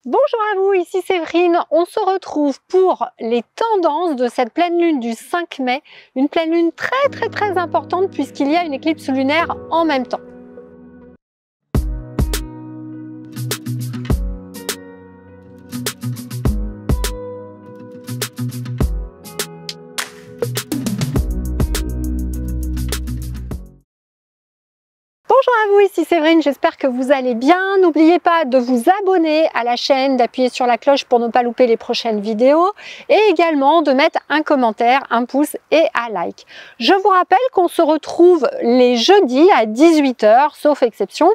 Bonjour à vous, ici Séverine. On se retrouve pour les tendances de cette pleine lune du 5 mai. Une pleine lune très importante puisqu'il y a une éclipse lunaire en même temps. Bonjour à vous, ici Séverine, j'espère que vous allez bien. N'oubliez pas de vous abonner à la chaîne, d'appuyer sur la cloche pour ne pas louper les prochaines vidéos et également de mettre un commentaire, un pouce et un like. Je vous rappelle qu'on se retrouve les jeudis à 18 h, sauf exception,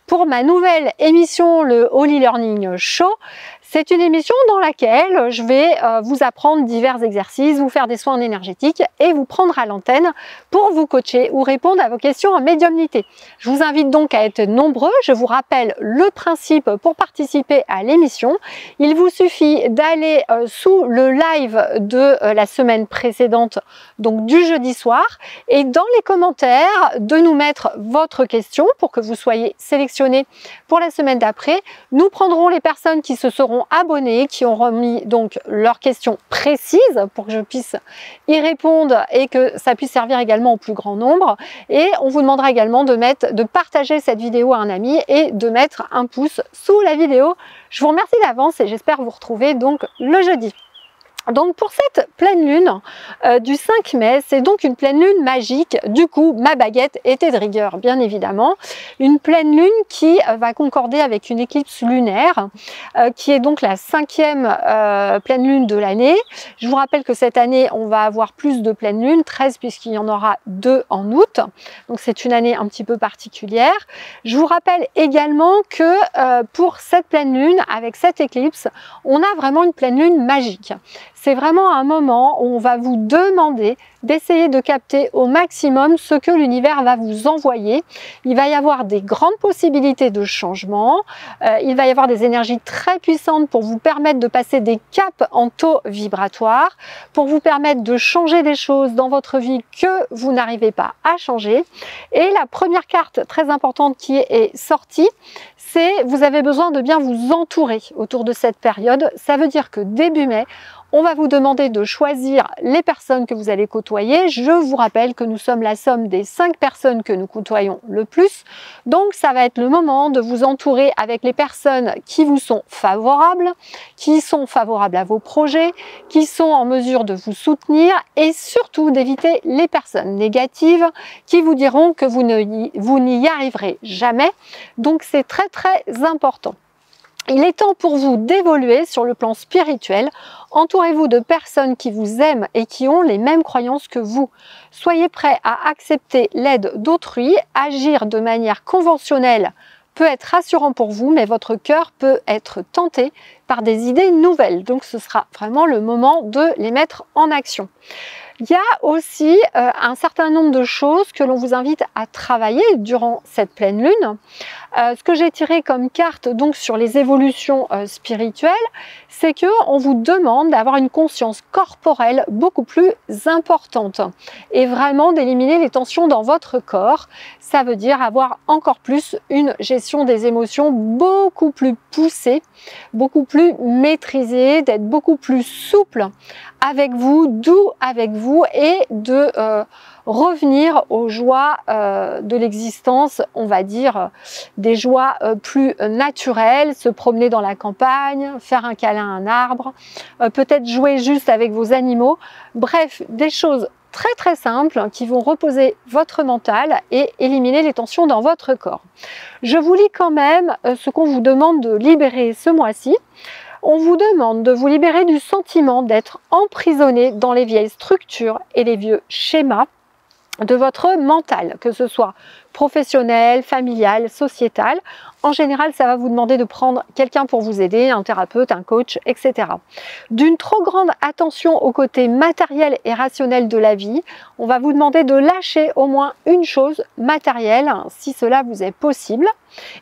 pour ma nouvelle émission, le Holy Learning Show. C'est une émission dans laquelle je vais vous apprendre divers exercices, vous faire des soins énergétiques et vous prendre à l'antenne pour vous coacher ou répondre à vos questions en médiumnité. Je vous invite donc à être nombreux. Je vous rappelle le principe pour participer à l'émission. Il vous suffit d'aller sous le live de la semaine précédente, donc du jeudi soir, et dans les commentaires de nous mettre votre question pour que vous soyez sélectionnés pour la semaine d'après. Nous prendrons les personnes qui se seront abonnés, qui ont remis donc leurs questions précises pour que je puisse y répondre et que ça puisse servir également au plus grand nombre. Et on vous demandera également de partager cette vidéo à un ami et de mettre un pouce sous la vidéo. Je vous remercie d'avance et j'espère vous retrouver donc le jeudi. Donc pour cette pleine lune du 5 mai, c'est donc une pleine lune magique. Du coup, ma baguette était de rigueur, bien évidemment. Une pleine lune qui va concorder avec une éclipse lunaire, qui est donc la 5e pleine lune de l'année. Je vous rappelle que cette année, on va avoir plus de pleines lunes, 13 puisqu'il y en aura 2 en août. Donc c'est une année un petit peu particulière. Je vous rappelle également que pour cette pleine lune, avec cette éclipse, on a vraiment une pleine lune magique. C'est vraiment un moment où on va vous demander d'essayer de capter au maximum ce que l'univers va vous envoyer. Il va y avoir des grandes possibilités de changement. Il va y avoir des énergies très puissantes pour vous permettre de passer des caps en taux vibratoire, pour vous permettre de changer des choses dans votre vie que vous n'arrivez pas à changer. Et la première carte très importante qui est sortie, c'est vous avez besoin de bien vous entourer autour de cette période. Ça veut dire que début mai, on va vous demander de choisir les personnes que vous allez côtoyer. Je vous rappelle que nous sommes la somme des 5 personnes que nous côtoyons le plus. Donc, ça va être le moment de vous entourer avec les personnes qui vous sont favorables à vos projets, qui sont en mesure de vous soutenir et surtout d'éviter les personnes négatives qui vous diront que vous n'y arriverez jamais. Donc, c'est très important. Il est temps pour vous d'évoluer sur le plan spirituel. Entourez-vous de personnes qui vous aiment et qui ont les mêmes croyances que vous. Soyez prêts à accepter l'aide d'autrui. Agir de manière conventionnelle peut être rassurant pour vous, mais votre cœur peut être tenté par des idées nouvelles. Donc ce sera vraiment le moment de les mettre en action. Il y a aussi un certain nombre de choses que l'on vous invite à travailler durant cette pleine lune. Ce que j'ai tiré comme carte donc sur les évolutions spirituelles, c'est qu'on vous demande d'avoir une conscience corporelle beaucoup plus importante et vraiment d'éliminer les tensions dans votre corps. Ça veut dire avoir encore plus une gestion des émotions beaucoup plus poussée, beaucoup plus maîtrisée, d'être beaucoup plus souple avec vous, doux avec vous et de revenir aux joies de l'existence, on va dire des joies plus naturelles, se promener dans la campagne, faire un câlin à un arbre, peut-être jouer juste avec vos animaux, bref, des choses très simples qui vont reposer votre mental et éliminer les tensions dans votre corps. Je vous lis quand même ce qu'on vous demande de libérer ce mois-ci. On vous demande de vous libérer du sentiment d'être emprisonné dans les vieilles structures et les vieux schémas de votre mental, que ce soit professionnel, familial, sociétal. En général, ça va vous demander de prendre quelqu'un pour vous aider, un thérapeute, un coach, etc. D'une trop grande attention au côté matériel et rationnel de la vie, on va vous demander de lâcher au moins une chose matérielle, si cela vous est possible,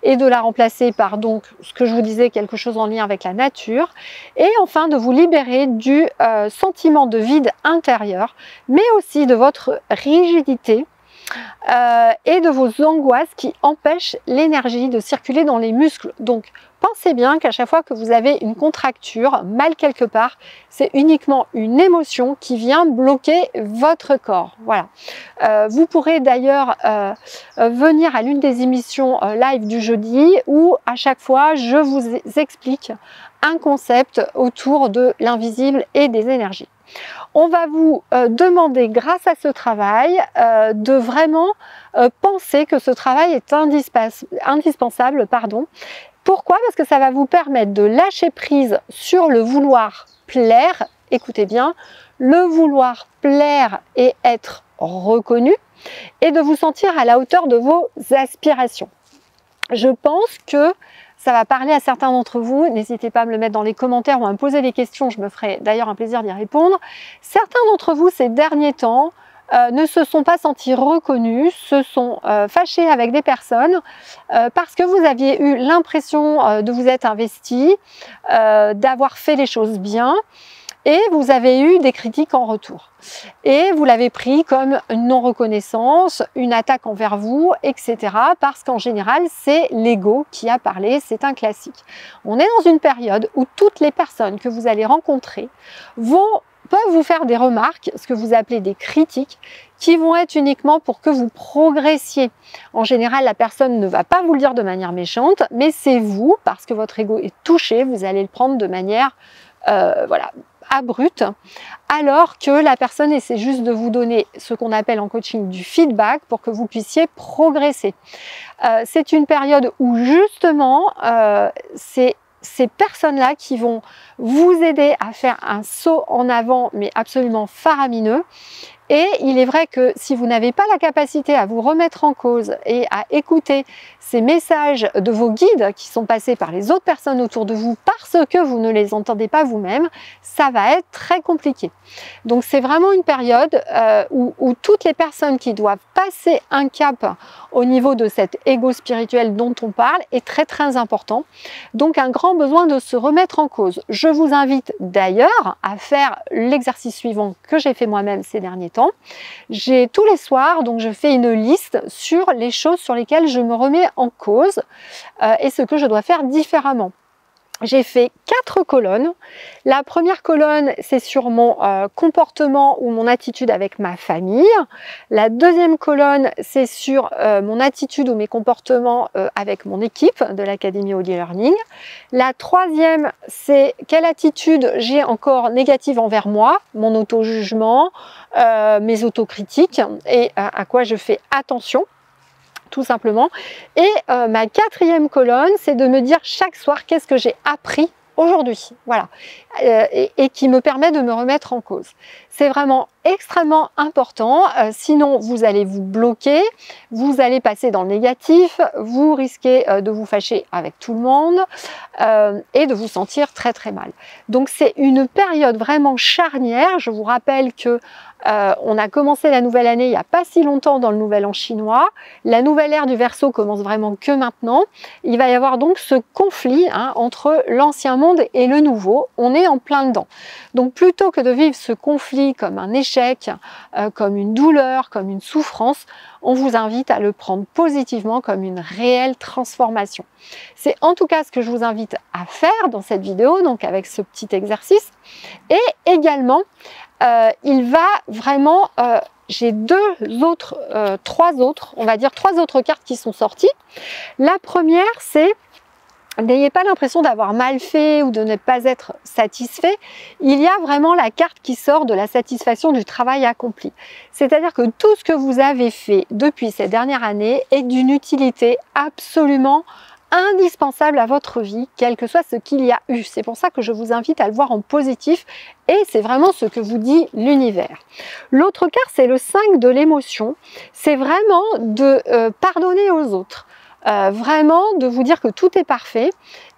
et de la remplacer par donc ce que je vous disais, quelque chose en lien avec la nature, et enfin de vous libérer du sentiment de vide intérieur, mais aussi de votre rigidité et de vos angoisses qui empêchent l'énergie de circuler dans les muscles. Donc Pensez bien qu'à chaque fois que vous avez une contracture, mal quelque part, c'est uniquement une émotion qui vient bloquer votre corps. Voilà. Vous pourrez d'ailleurs venir à l'une des émissions live du jeudi où à chaque fois je vous explique un concept autour de l'invisible et des énergies. On va vous demander, grâce à ce travail, de vraiment penser que ce travail est indispensable. Pourquoi? Parce que ça va vous permettre de lâcher prise sur le vouloir plaire. Écoutez bien, le vouloir plaire et être reconnu, et de vous sentir à la hauteur de vos aspirations. Je pense que ça va parler à certains d'entre vous. N'hésitez pas à me le mettre dans les commentaires ou à me poser des questions. Je me ferai d'ailleurs un plaisir d'y répondre. Certains d'entre vous, ces derniers temps, ne se sont pas sentis reconnus, se sont fâchés avec des personnes parce que vous aviez eu l'impression de vous être investi, d'avoir fait les choses bien, et vous avez eu des critiques en retour. Et vous l'avez pris comme une non-reconnaissance, une attaque envers vous, etc. Parce qu'en général, c'est l'ego qui a parlé, c'est un classique. On est dans une période où toutes les personnes que vous allez rencontrer peuvent vous faire des remarques, ce que vous appelez des critiques, qui vont être uniquement pour que vous progressiez. En général, la personne ne va pas vous le dire de manière méchante, mais c'est vous, parce que votre ego est touché, vous allez le prendre de manière voilà, abrupte, alors que la personne essaie juste de vous donner ce qu'on appelle en coaching du feedback pour que vous puissiez progresser. C'est une période où justement, c'est ces personnes-là qui vont vous aider à faire un saut en avant, mais absolument faramineux. Et il est vrai que si vous n'avez pas la capacité à vous remettre en cause et à écouter ces messages de vos guides qui sont passés par les autres personnes autour de vous parce que vous ne les entendez pas vous-même, ça va être très compliqué. Donc c'est vraiment une période où toutes les personnes qui doivent passer un cap au niveau de cet ego spirituel dont on parle est très très important. Donc un grand besoin de se remettre en cause. Je vous invite d'ailleurs à faire l'exercice suivant que j'ai fait moi-même ces derniers temps. J'ai tous les soirs, donc je fais une liste sur les choses sur lesquelles je me remets en cause et ce que je dois faire différemment. J'ai fait 4 colonnes. La première colonne, c'est sur mon comportement ou mon attitude avec ma famille. La deuxième colonne, c'est sur mon attitude ou mes comportements avec mon équipe de l'Académie Audio Learning. La troisième, c'est quelle attitude j'ai encore négative envers moi, mon auto-jugement, mes autocritiques et à quoi je fais attention, tout simplement. Et ma quatrième colonne, c'est de me dire chaque soir qu'est-ce que j'ai appris aujourd'hui, voilà, et qui me permet de me remettre en cause. C'est vraiment extrêmement important, sinon vous allez vous bloquer, vous allez passer dans le négatif, vous risquez de vous fâcher avec tout le monde et de vous sentir très très mal. Donc c'est une période vraiment charnière. Je vous rappelle que on a commencé la nouvelle année il n'y a pas si longtemps dans le nouvel an chinois. La nouvelle ère du Verseau commence vraiment que maintenant. Il va y avoir donc ce conflit entre l'ancien monde et le nouveau. On est en plein dedans. Donc plutôt que de vivre ce conflit comme un échec, comme une douleur, comme une souffrance, on vous invite à le prendre positivement comme une réelle transformation. C'est en tout cas ce que je vous invite à faire dans cette vidéo, donc avec ce petit exercice. Et également, il va vraiment, j'ai trois autres cartes qui sont sorties. La première, c'est n'ayez pas l'impression d'avoir mal fait ou de ne pas être satisfait. Il y a vraiment la carte qui sort de la satisfaction du travail accompli. C'est-à-dire que tout ce que vous avez fait depuis ces dernières années est d'une utilité absolument indispensable à votre vie, quel que soit ce qu'il y a eu. C'est pour ça que je vous invite à le voir en positif et c'est vraiment ce que vous dit l'univers. L'autre carte, c'est le 5 de l'émotion. C'est vraiment de pardonner aux autres. Vraiment de vous dire que tout est parfait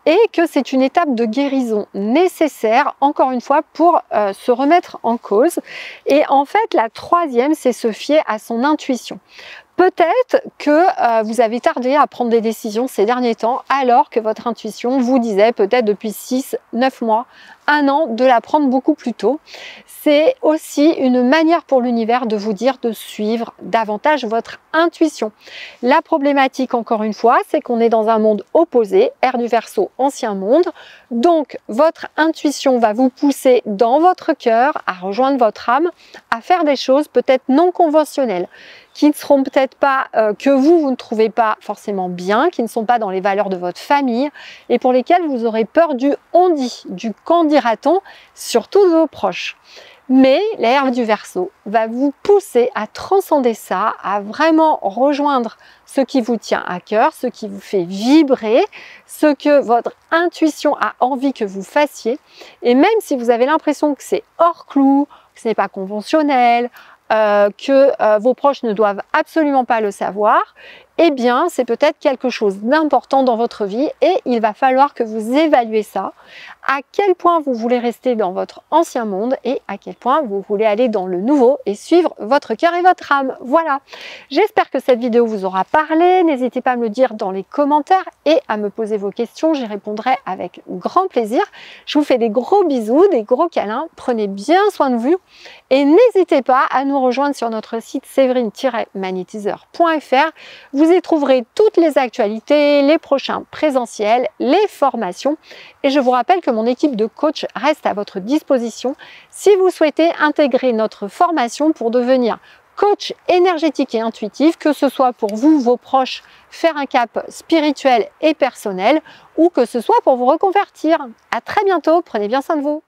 et que c'est une étape de guérison nécessaire, encore une fois, pour se remettre en cause. Et en fait, la troisième, c'est se fier à son intuition. Peut-être que vous avez tardé à prendre des décisions ces derniers temps, alors que votre intuition vous disait peut-être depuis 6-9 mois, 1 an de la prendre beaucoup plus tôt. C'est aussi une manière pour l'univers de vous dire de suivre davantage votre intuition. La problématique, encore une fois, c'est qu'on est dans un monde opposé, ère du Verseau, ancien monde. Donc, votre intuition va vous pousser dans votre cœur à rejoindre votre âme, à faire des choses peut-être non conventionnelles, qui ne seront peut-être pas, que vous ne trouvez pas forcément bien, qui ne sont pas dans les valeurs de votre famille et pour lesquelles vous aurez peur du on dit, du qu'en dira-t-on, surtout de vos proches. Mais l'ère du Verseau va vous pousser à transcender ça, à vraiment rejoindre ce qui vous tient à cœur, ce qui vous fait vibrer, ce que votre intuition a envie que vous fassiez. Et même si vous avez l'impression que c'est hors clou, que ce n'est pas conventionnel, que vos proches ne doivent absolument pas le savoir, eh bien c'est peut-être quelque chose d'important dans votre vie et il va falloir que vous évaluez ça, à quel point vous voulez rester dans votre ancien monde et à quel point vous voulez aller dans le nouveau et suivre votre cœur et votre âme. Voilà, j'espère que cette vidéo vous aura parlé, n'hésitez pas à me le dire dans les commentaires et à me poser vos questions, j'y répondrai avec grand plaisir. Je vous fais des gros bisous, des gros câlins, prenez bien soin de vous et n'hésitez pas à nous rejoindre sur notre site séverine-magnétiseur.fr. Vous y trouverez toutes les actualités, les prochains présentiels, les formations. Et je vous rappelle que mon équipe de coach reste à votre disposition si vous souhaitez intégrer notre formation pour devenir coach énergétique et intuitif, que ce soit pour vous, vos proches, faire un cap spirituel et personnel, ou que ce soit pour vous reconvertir. À très bientôt, prenez bien soin de vous.